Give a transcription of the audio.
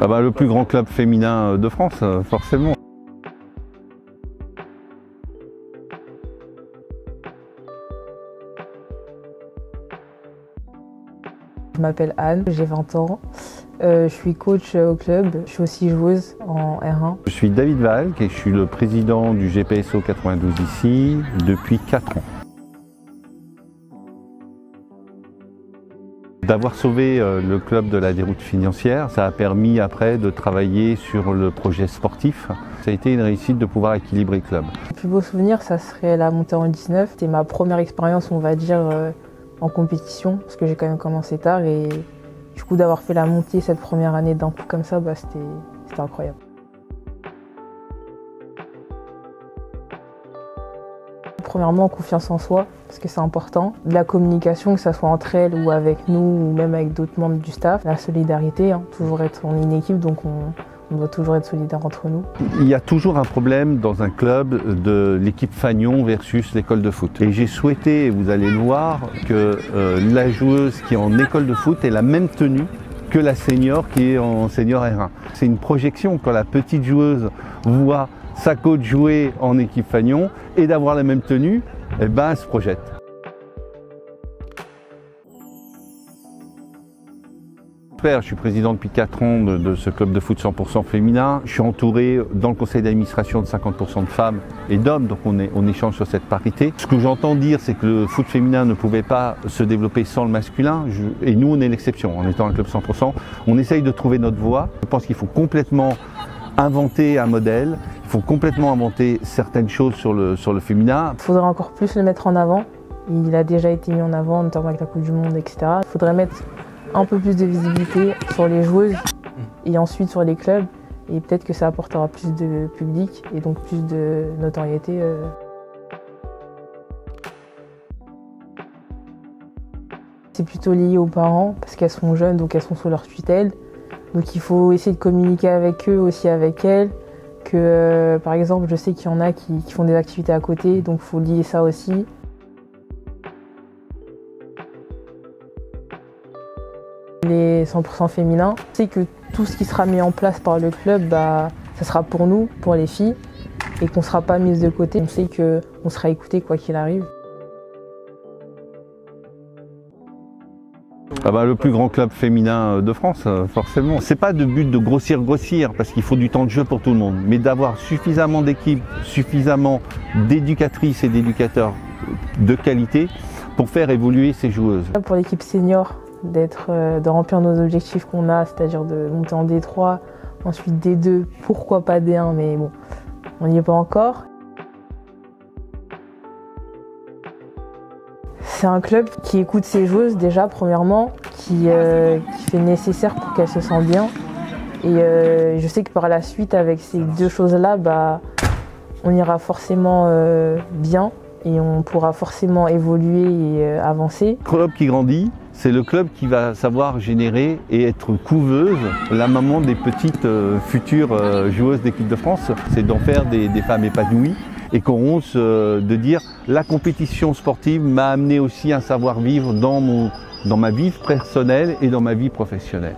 Le plus grand club féminin de France, forcément. Je m'appelle Anne, j'ai 20 ans, je suis coach au club, je suis aussi joueuse en R1. Je suis David Valk et je suis le président du GPSO 92 ici depuis 4 ans. D'avoir sauvé le club de la déroute financière, ça a permis après de travailler sur le projet sportif. Ça a été une réussite de pouvoir équilibrer le club. Le plus beau souvenir, ça serait la montée en 19. C'était ma première expérience, on va dire, en compétition, parce que j'ai quand même commencé tard et du coup d'avoir fait la montée cette première année d'un coup comme ça, c'était incroyable. Premièrement, confiance en soi, parce que c'est important. De la communication, que ce soit entre elles ou avec nous, ou même avec d'autres membres du staff. La solidarité, toujours être, on est une équipe, donc on doit toujours être solidaires entre nous. Il y a toujours un problème dans un club de l'équipe Fagnon versus l'école de foot. Et j'ai souhaité, vous allez le voir, que la joueuse qui est en école de foot ait la même tenue que la senior qui est en senior R1. C'est une projection quand la petite joueuse voit sa coach jouer en équipe Fagnon et d'avoir la même tenue, elle se projette. Je suis président depuis 4 ans de ce club de foot 100% féminin. Je suis entouré dans le conseil d'administration de 50% de femmes et d'hommes, donc on échange sur cette parité. Ce que j'entends dire, c'est que le foot féminin ne pouvait pas se développer sans le masculin, et nous on est l'exception. En étant un club 100%, on essaye de trouver notre voie. Je pense qu'il faut complètement inventer un modèle, il faut complètement inventer certaines choses sur le féminin. Il faudrait encore plus le mettre en avant. Il a déjà été mis en avant, notamment avec la Coupe du Monde, etc. Il faudrait mettre un peu plus de visibilité sur les joueuses et ensuite sur les clubs. Et peut-être que ça apportera plus de public et donc plus de notoriété. C'est plutôt lié aux parents parce qu'elles sont jeunes, donc elles sont sous leur tutelle. Donc il faut essayer de communiquer avec eux, aussi avec elles. Que, par exemple, je sais qu'il y en a qui font des activités à côté, donc il faut lier ça aussi. Les 100% féminins, c'est que tout ce qui sera mis en place par le club, ça sera pour nous, pour les filles, et qu'on ne sera pas mise de côté. On sait qu'on sera écouté quoi qu'il arrive. Le plus grand club féminin de France, forcément. C'est pas de but de grossir, parce qu'il faut du temps de jeu pour tout le monde, mais d'avoir suffisamment d'équipes, suffisamment d'éducatrices et d'éducateurs de qualité pour faire évoluer ces joueuses. Pour l'équipe senior, de remplir nos objectifs qu'on a, c'est-à-dire de monter en D3, ensuite D2, pourquoi pas D1, mais bon, on n'y est pas encore. C'est un club qui écoute ses joueuses déjà, premièrement, qui fait le nécessaire pour qu'elles se sentent bien. Et je sais que par la suite, avec ces deux choses-là, on ira forcément bien et on pourra forcément évoluer et avancer. Le club qui grandit, c'est le club qui va savoir générer et être couveuse, la maman des petites futures joueuses d'équipe de France. C'est d'en faire des femmes épanouies et qu'auront de dire la compétition sportive m'a amené aussi un savoir-vivre dans ma vie personnelle et dans ma vie professionnelle.